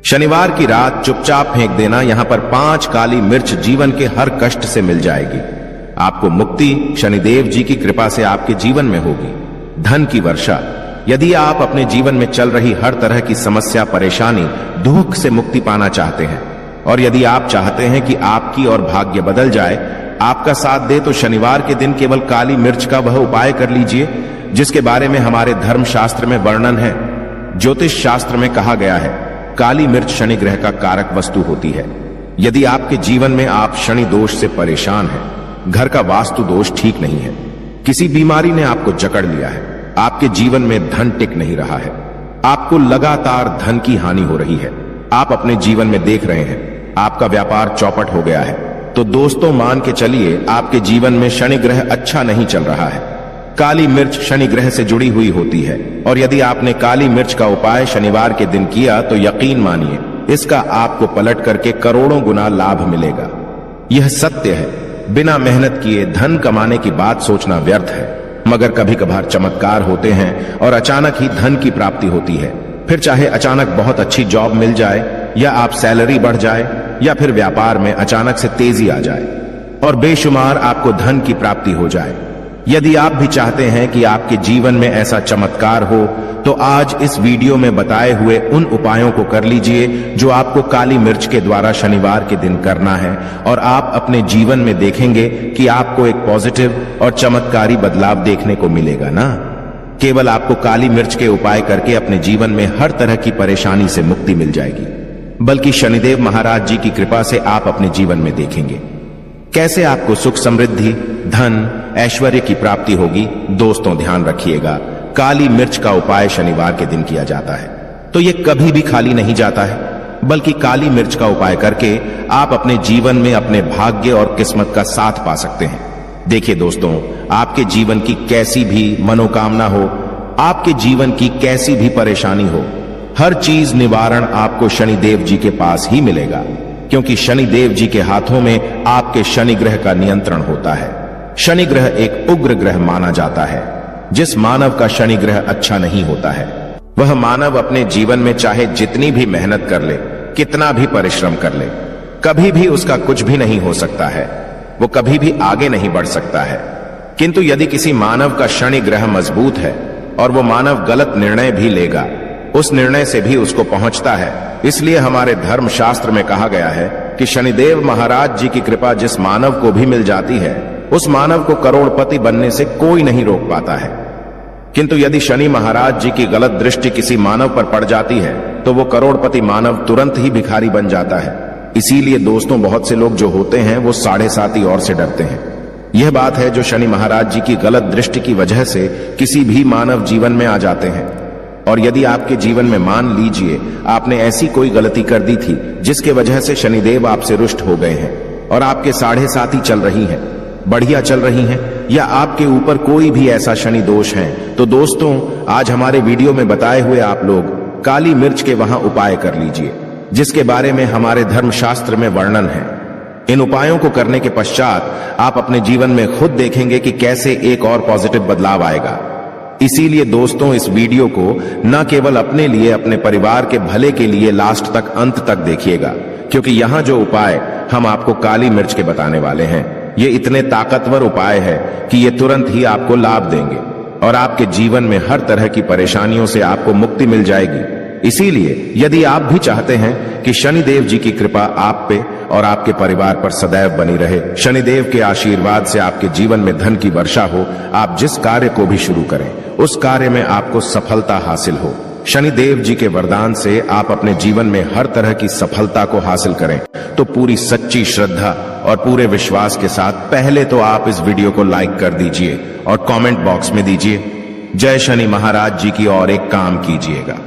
शनिवार की रात चुपचाप फेंक देना। यहां पर 5 काली मिर्च जीवन के हर कष्ट से मिल जाएगी। आपको मुक्ति शनिदेव जी की कृपा से आपके जीवन में होगी। धन की वर्षा। यदि आप अपने जीवन में चल रही हर तरह की समस्या, परेशानी, दुख से मुक्ति पाना चाहते हैं और यदि आप चाहते हैं कि आपकी और भाग्य बदल जाए, आपका साथ दे, तो शनिवार के दिन केवल काली मिर्च का वह उपाय कर लीजिए जिसके बारे में हमारे धर्म शास्त्र में वर्णन है। ज्योतिष शास्त्र में कहा गया है काली मिर्च शनि ग्रह का कारक वस्तु होती है। यदि आपके जीवन में आप शनि दोष से परेशान हैं, घर का वास्तु दोष ठीक नहीं है, किसी बीमारी ने आपको जकड़ लिया है, आपके जीवन में धन टिक नहीं रहा है, आपको लगातार धन की हानि हो रही है, आप अपने जीवन में देख रहे हैं आपका व्यापार चौपट हो गया है, तो दोस्तों मान के चलिए आपके जीवन में शनि ग्रह अच्छा नहीं चल रहा है। काली मिर्च शनि ग्रह से जुड़ी हुई होती है और यदि आपने काली मिर्च का उपाय शनिवार के दिन किया तो यकीन मानिए इसका आपको पलट करके करोड़ों गुना लाभ मिलेगा। यह सत्य है। बिना मेहनत किए धन कमाने की बात सोचना व्यर्थ है, मगर कभी कभार चमत्कार होते हैं और अचानक ही धन की प्राप्ति होती है। फिर चाहे अचानक बहुत अच्छी जॉब मिल जाए या आप सैलरी बढ़ जाए या फिर व्यापार में अचानक से तेजी आ जाए और बेशुमार आपको धन की प्राप्ति हो जाए। यदि आप भी चाहते हैं कि आपके जीवन में ऐसा चमत्कार हो तो आज इस वीडियो में बताए हुए उन उपायों को कर लीजिए जो आपको काली मिर्च के द्वारा शनिवार के दिन करना है और आप अपने जीवन में देखेंगे कि आपको एक पॉजिटिव और चमत्कारी बदलाव देखने को मिलेगा ना। केवल आपको काली मिर्च के उपाय करके अपने जीवन में हर तरह की परेशानी से मुक्ति मिल जाएगी, बल्कि शनिदेव महाराज जी की कृपा से आप अपने जीवन में देखेंगे कैसे आपको सुख, समृद्धि, धन, ऐश्वर्य की प्राप्ति होगी। दोस्तों ध्यान रखिएगा, काली मिर्च का उपाय शनिवार के दिन किया जाता है तो यह कभी भी खाली नहीं जाता है, बल्कि काली मिर्च का उपाय करके आप अपने जीवन में अपने भाग्य और किस्मत का साथ पा सकते हैं। देखिए दोस्तों, आपके जीवन की कैसी भी मनोकामना हो, आपके जीवन की कैसी भी परेशानी हो, हर चीज निवारण आपको शनिदेव जी के पास ही मिलेगा, क्योंकि शनिदेव जी के हाथों में आपके शनि ग्रह का नियंत्रण होता है। शनि ग्रह एक उग्र ग्रह माना जाता है। जिस मानव का शनि ग्रह अच्छा नहीं होता है वह मानव अपने जीवन में चाहे जितनी भी मेहनत कर ले, कितना भी परिश्रम कर ले, कभी भी उसका कुछ भी नहीं हो सकता है, वो कभी भी आगे नहीं बढ़ सकता है। किंतु यदि किसी मानव का शनि ग्रह मजबूत है और वो मानव गलत निर्णय भी लेगा, उस निर्णय से भी उसको पहुंचता है। इसलिए हमारे धर्म शास्त्र में कहा गया है कि शनिदेव महाराज जी की कृपा जिस मानव को भी मिल जाती है उस मानव को करोड़पति बनने से कोई नहीं रोक पाता है। किंतु यदि शनि महाराज जी की गलत दृष्टि किसी मानव पर पड़ जाती है तो वो करोड़पति मानव तुरंत ही भिखारी बन जाता है। इसीलिए दोस्तों, बहुत से लोग जो होते हैं वो 7.5 और से डरते हैं। यह बात है जो शनि महाराज जी की गलत दृष्टि की वजह से किसी भी मानव जीवन में आ जाते हैं। और यदि आपके जीवन में मान लीजिए आपने ऐसी कोई गलती कर दी थी जिसके वजह से शनिदेव आपसे रुष्ट हो गए हैं और आपके 7.5 ही चल रही हैं, बढ़िया चल रही हैं, या आपके ऊपर कोई भी ऐसा शनि दोष है, तो दोस्तों आज हमारे वीडियो में बताए हुए आप लोग काली मिर्च के वहां उपाय कर लीजिए जिसके बारे में हमारे धर्म शास्त्र में वर्णन है। इन उपायों को करने के पश्चात आप अपने जीवन में खुद देखेंगे कि कैसे एक और पॉजिटिव बदलाव आएगा। इसीलिए दोस्तों इस वीडियो को न केवल अपने लिए, अपने परिवार के भले के लिए लास्ट तक, अंत तक देखिएगा, क्योंकि यहाँ जो उपाय हम आपको काली मिर्च के बताने वाले हैं ये इतने ताकतवर उपाय है कि ये तुरंत ही आपको लाभ देंगे और आपके जीवन में हर तरह की परेशानियों से आपको मुक्ति मिल जाएगी। इसीलिए यदि आप भी चाहते हैं कि शनिदेव जी की कृपा आप पे और आपके परिवार पर सदैव बनी रहे, शनिदेव के आशीर्वाद से आपके जीवन में धन की वर्षा हो, आप जिस कार्य को भी शुरू करें उस कार्य में आपको सफलता हासिल हो, शनिदेव जी के वरदान से आप अपने जीवन में हर तरह की सफलता को हासिल करें, तो पूरी सच्ची श्रद्धा और पूरे विश्वास के साथ पहले तो आप इस वीडियो को लाइक कर दीजिए और कमेंट बॉक्स में दीजिए जय शनि महाराज जी की, और एक काम कीजिएगा,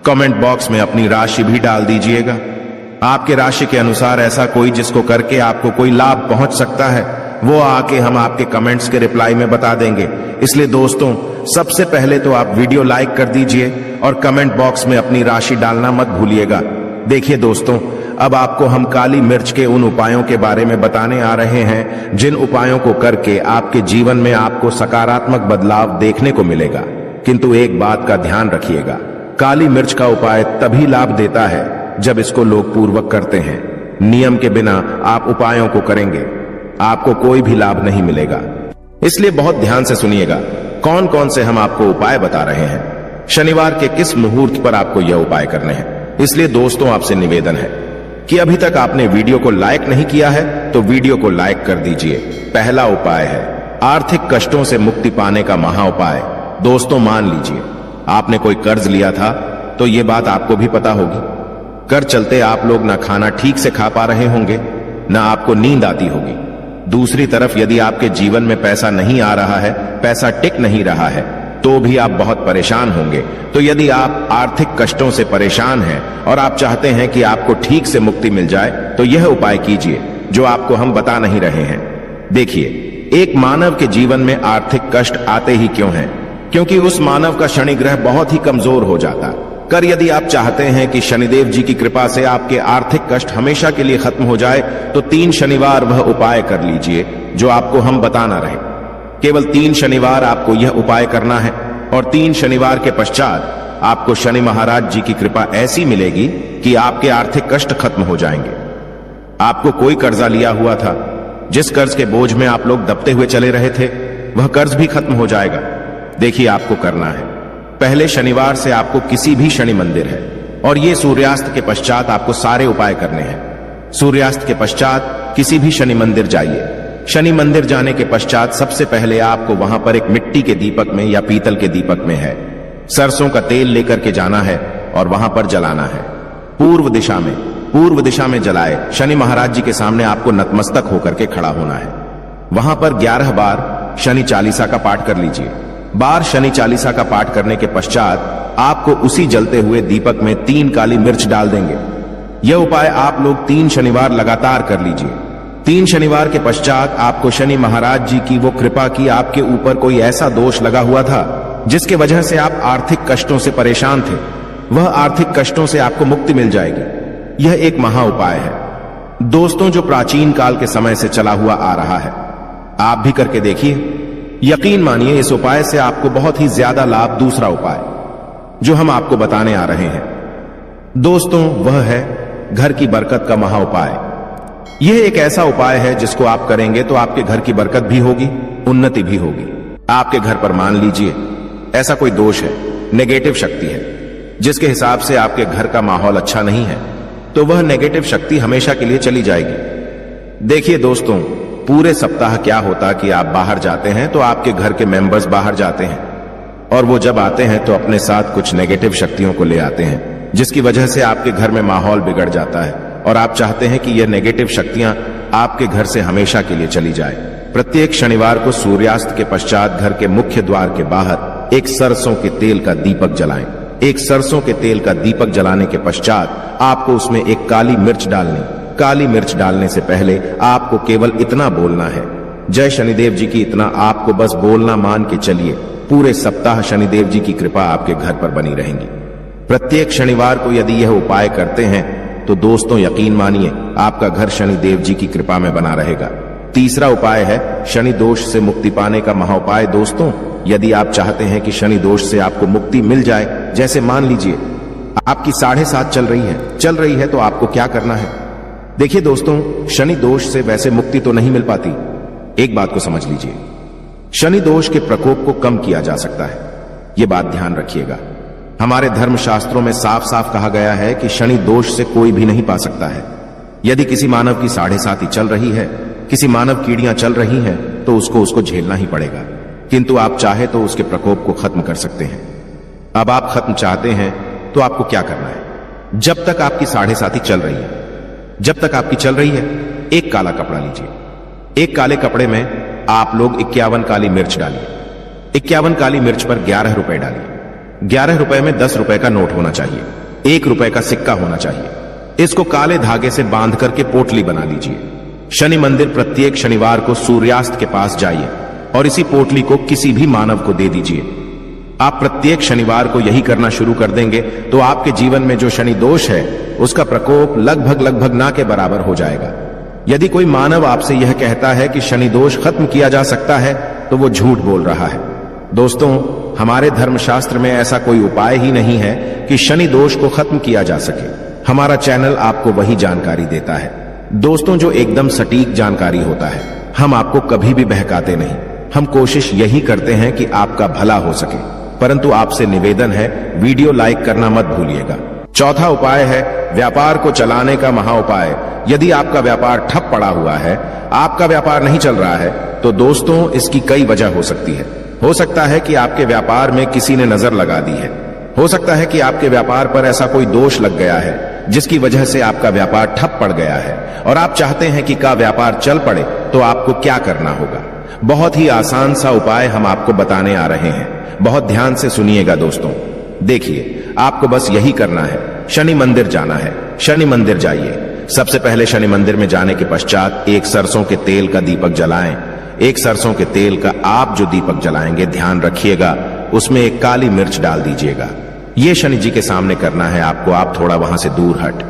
कमेंट बॉक्स में अपनी राशि भी डाल दीजिएगा। आपके राशि के अनुसार ऐसा कोई जिसको करके आपको कोई लाभ पहुंच सकता है वो आके हम आपके कमेंट्स के रिप्लाई में बता देंगे। इसलिए दोस्तों सबसे पहले तो आप वीडियो लाइक कर दीजिए और कमेंट बॉक्स में अपनी राशि डालना मत भूलिएगा। देखिए दोस्तों, अब आपको हम काली मिर्च के उन उपायों के बारे में बताने आ रहे हैं जिन उपायों को करके आपके जीवन में आपको सकारात्मक बदलाव देखने को मिलेगा। किंतु एक बात का ध्यान रखिएगा, काली मिर्च का उपाय तभी लाभ देता है जब इसको लोग पूर्वक करते हैं। नियम के बिना आप उपायों को करेंगे, आपको कोई भी लाभ नहीं मिलेगा। इसलिए बहुत ध्यान से सुनिएगा कौन कौन से हम आपको उपाय बता रहे हैं, शनिवार के किस मुहूर्त पर आपको यह उपाय करने हैं। इसलिए दोस्तों आपसे निवेदन है कि अभी तक आपने वीडियो को लाइक नहीं किया है तो वीडियो को लाइक कर दीजिए। पहला उपाय है आर्थिक कष्टों से मुक्ति पाने का महा उपाय। दोस्तों मान लीजिए आपने कोई कर्ज लिया था तो यह बात आपको भी पता होगी। कर्ज चलते आप लोग ना खाना ठीक से खा पा रहे होंगे, ना आपको नींद आती होगी। दूसरी तरफ यदि आपके जीवन में पैसा नहीं आ रहा है, पैसा टिक नहीं रहा है, तो भी आप बहुत परेशान होंगे। तो यदि आप आर्थिक कष्टों से परेशान हैं और आप चाहते हैं कि आपको ठीक से मुक्ति मिल जाए तो यह उपाय कीजिए जो आपको हम बता नहीं रहे हैं। देखिए, एक मानव के जीवन में आर्थिक कष्ट आते ही क्यों हैं? क्योंकि उस मानव का शनि ग्रह बहुत ही कमजोर हो जाता। कर यदि आप चाहते हैं कि शनिदेव जी की कृपा से आपके आर्थिक कष्ट हमेशा के लिए खत्म हो जाए तो 3 शनिवार वह उपाय कर लीजिए जो आपको हम बताना रहे। केवल 3 शनिवार आपको यह उपाय करना है और 3 शनिवार के पश्चात आपको शनि महाराज जी की कृपा ऐसी मिलेगी कि आपके आर्थिक कष्ट खत्म हो जाएंगे। आपको कोई कर्जा लिया हुआ था, जिस कर्ज के बोझ में आप लोग दबते हुए चले रहे थे, वह कर्ज भी खत्म हो जाएगा। देखिए आपको करना है, पहले शनिवार से आपको किसी भी शनि मंदिर है और ये सूर्यास्त के पश्चात आपको सारे उपाय करने हैं। सूर्यास्त के पश्चात किसी भी शनि मंदिर जाइए। शनि मंदिर जाने के पश्चात सबसे पहले आपको वहां पर एक मिट्टी के दीपक में या पीतल के दीपक में है सरसों का तेल लेकर के जाना है और वहां पर जलाना है। पूर्व दिशा में जलाए शनि महाराज जी के सामने आपको नतमस्तक होकर के खड़ा होना है। वहां पर 11 बार शनि चालीसा का पाठ कर लीजिए। बार शनि चालीसा का पाठ करने के पश्चात आपको उसी जलते हुए दीपक में 3 काली मिर्च डाल देंगे। यह उपाय आप लोग 3 शनिवार लगातार कर लीजिए। 3 शनिवार के पश्चात आपको शनि महाराज जी की वो कृपा की आपके ऊपर कोई ऐसा दोष लगा हुआ था जिसके वजह से आप आर्थिक कष्टों से परेशान थे, वह आर्थिक कष्टों से आपको मुक्ति मिल जाएगी। यह एक महा उपाय है दोस्तों जो प्राचीन काल के समय से चला हुआ आ रहा है। आप भी करके देखिए, यकीन मानिए इस उपाय से आपको बहुत ही ज्यादा लाभ। दूसरा उपाय जो हम आपको बताने आ रहे हैं दोस्तों वह है घर की बरकत का महा उपाय। यह एक ऐसा उपाय है जिसको आप करेंगे तो आपके घर की बरकत भी होगी, उन्नति भी होगी। आपके घर पर मान लीजिए ऐसा कोई दोष है, नेगेटिव शक्ति है, जिसके हिसाब से आपके घर का माहौल अच्छा नहीं है, तो वह नेगेटिव शक्ति हमेशा के लिए चली जाएगी। देखिए दोस्तों, पूरे सप्ताह क्या होता कि आप बाहर जाते हैं तो आपके घर के मेंबर्स बाहर जाते हैं और वो जब आते हैं तो अपने साथ कुछ नेगेटिव शक्तियों को ले आते हैं, जिसकी वजह से आपके घर में माहौल बिगड़ जाता है और आप चाहते हैं कि यह नेगेटिव शक्तियां आपके घर से हमेशा के लिए चली जाए। प्रत्येक शनिवार को सूर्यास्त के पश्चात घर के मुख्य द्वार के बाहर एक सरसों के तेल का दीपक जलाएं। एक सरसों के तेल का दीपक जलाने के पश्चात आपको उसमें एक काली मिर्च डालनी। काली मिर्च डालने से पहले आपको केवल इतना बोलना है, जय शनिदेव जी की। इतना आपको बस बोलना, मान के चलिए पूरे सप्ताह शनिदेव जी की कृपा आपके घर पर बनी रहेगी। प्रत्येक शनिवार को यदि यह उपाय करते हैं तो दोस्तों यकीन मानिए आपका घर शनिदेव जी की कृपा में बना रहेगा। तीसरा उपाय है शनि दोष से मुक्ति पाने का महा उपाय। दोस्तों यदि आप चाहते हैं कि शनि दोष से आपको मुक्ति मिल जाए, जैसे मान लीजिए आपकी 7.5 चल रही है तो आपको क्या करना है? देखिए दोस्तों, शनि दोष से वैसे मुक्ति तो नहीं मिल पाती। एक बात को समझ लीजिए, शनि दोष के प्रकोप को कम किया जा सकता है। यह बात ध्यान रखिएगा। हमारे धर्मशास्त्रों में साफ साफ कहा गया है कि शनि दोष से कोई भी नहीं पा सकता है। यदि किसी मानव की 7.5 चल रही है, किसी मानव कीड़ियां चल रही हैं, तो उसको झेलना ही पड़ेगा। किंतु आप चाहे तो उसके प्रकोप को खत्म कर सकते हैं। अब आप खत्म चाहते हैं तो आपको क्या करना है? जब तक आपकी 7.5 चल रही है, जब तक आपकी चल रही है, एक काला कपड़ा लीजिए। एक काले कपड़े में आप लोग 51 काली मिर्च डालिए। 51 काली मिर्च पर 11 रुपए डालिए। 11 रुपए में 10 रुपए का नोट होना चाहिए, 1 रुपए का सिक्का होना चाहिए। इसको काले धागे से बांध करके पोटली बना लीजिए। शनि मंदिर प्रत्येक शनिवार को सूर्यास्त के पास जाइए और इसी पोटली को किसी भी मानव को दे दीजिए। आप प्रत्येक शनिवार को यही करना शुरू कर देंगे तो आपके जीवन में जो शनि दोष है उसका प्रकोप लगभग ना के बराबर हो जाएगा। यदि कोई मानव आपसे यह कहता है कि शनि दोष खत्म किया जा सकता है तो वो झूठ बोल रहा है। दोस्तों, हमारे धर्मशास्त्र में ऐसा कोई उपाय ही नहीं है कि शनि दोष को खत्म किया जा सके। हमारा चैनल आपको वही जानकारी देता है दोस्तों जो एकदम सटीक जानकारी होता है। हम आपको कभी भी बहकाते नहीं। हम कोशिश यही करते हैं कि आपका भला हो सके, परंतु आपसे निवेदन है वीडियो लाइक करना मत भूलिएगा। चौथा उपाय है व्यापार को चलाने का महा उपाय। यदि आपका व्यापार ठप पड़ा हुआ है, आपका व्यापार नहीं चल रहा है, तो दोस्तों इसकी कई वजह हो सकती है। हो सकता है कि आपके व्यापार में किसी ने नजर लगा दी है। हो सकता है कि आपके व्यापार पर ऐसा कोई दोष लग गया है जिसकी वजह से आपका व्यापार ठप पड़ गया है और आप चाहते हैं कि का व्यापार चल पड़े, तो आपको क्या करना होगा। बहुत ही आसान सा उपाय हम आपको बताने आ रहे हैं। बहुत ध्यान से सुनिएगा दोस्तों। देखिए, आपको बस यही करना है, शनि मंदिर जाना है। शनि मंदिर जाइए। सबसे पहले शनि मंदिर में जाने के पश्चात एक सरसों के तेल का दीपक जलाएं। एक सरसों के तेल का आप जो दीपक जलाएंगे, ध्यान रखिएगा उसमें एक काली मिर्च डाल दीजिएगा। ये शनि जी के सामने करना है आपको। आप थोड़ा वहां से दूर हट।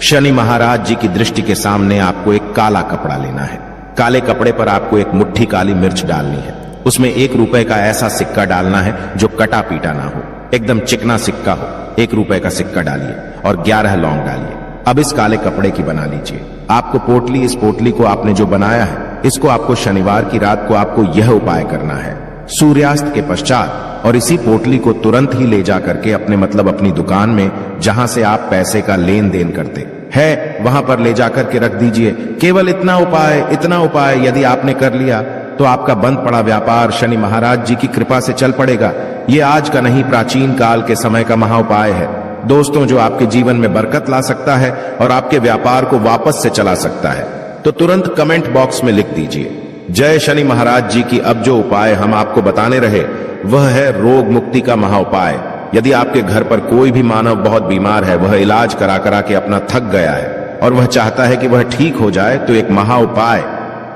शनि महाराज जी की दृष्टि के सामने आपको एक काला कपड़ा लेना है। काले कपड़े पर आपको एक मुट्ठी काली मिर्च डालनी है। उसमें 1 रुपए का ऐसा सिक्का डालना है जो कटा पीटा ना हो, एकदम चिकना सिक्का हो। 1 रुपए का सिक्का डालिए और 11 लौंग डालिए। अब इस काले कपड़े की बना लीजिए आपको पोटली। इस पोटली को आपने जो बनाया है, इसको आपको शनिवार की रात को आपको यह उपाय करना है सूर्यास्त के पश्चात, और इसी पोटली को तुरंत ही ले जा करके अपनी दुकान में जहां से आप पैसे का लेन देन करते है, वहां पर ले जाकर के रख दीजिए। केवल इतना उपाय यदि आपने कर लिया तो आपका बंद पड़ा व्यापार शनि महाराज जी की कृपा से चल पड़ेगा। ये आज का नहीं, प्राचीन काल के समय का महा उपाय है दोस्तों, जो आपके जीवन में बरकत ला सकता है और आपके व्यापार को वापस से चला सकता है। तो तुरंत कमेंट बॉक्स में लिख दीजिए जय शनि महाराज जी की। अब जो उपाय हम आपको बताने रहे वह है रोग मुक्ति का महा उपाय। यदि आपके घर पर कोई भी मानव बहुत बीमार है, वह इलाज करा करा के अपना थक गया है और वह चाहता है कि वह ठीक हो जाए, तो एक महा उपाय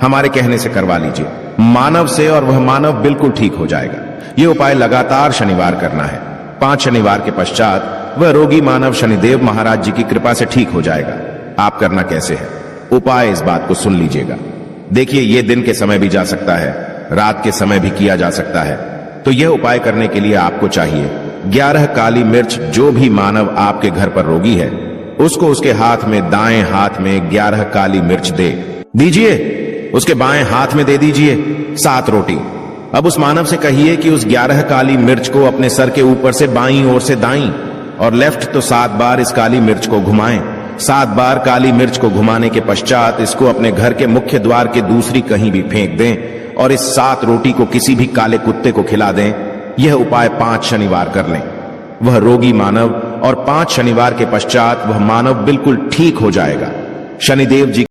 हमारे कहने से करवा लीजिए मानव से, और वह मानव बिल्कुल ठीक हो जाएगा। यह उपाय लगातार शनिवार करना है। 5 शनिवार के पश्चात वह रोगी मानव शनिदेव महाराज जी की कृपा से ठीक हो जाएगा। आप करना कैसे है, उपाय इस बात को सुन लीजिएगा। देखिए, यह दिन के समय भी जा सकता है, रात के समय भी किया जा सकता है। तो यह उपाय करने के लिए आपको चाहिए 11 काली मिर्च। जो भी मानव आपके घर पर रोगी है, उसको उसके हाथ में, दाएं हाथ में 11 काली मिर्च दे दीजिए। उसके बाएं हाथ में दे दीजिए 7 रोटी। अब उस मानव से कहिए कि उस 11 काली मिर्च को अपने सर के ऊपर से बाईं ओर से दाईं और लेफ्ट तो 7 बार इस काली मिर्च को घुमाएं। 7 बार काली मिर्च को घुमाने के पश्चात इसको अपने घर के मुख्य द्वार के दूसरी कहीं भी फेंक दें और इस 7 रोटी को किसी भी काले कुत्ते को खिला दें। यह उपाय 5 शनिवार कर लें। वह रोगी मानव, और 5 शनिवार के पश्चात वह मानव बिल्कुल ठीक हो जाएगा। शनिदेव जी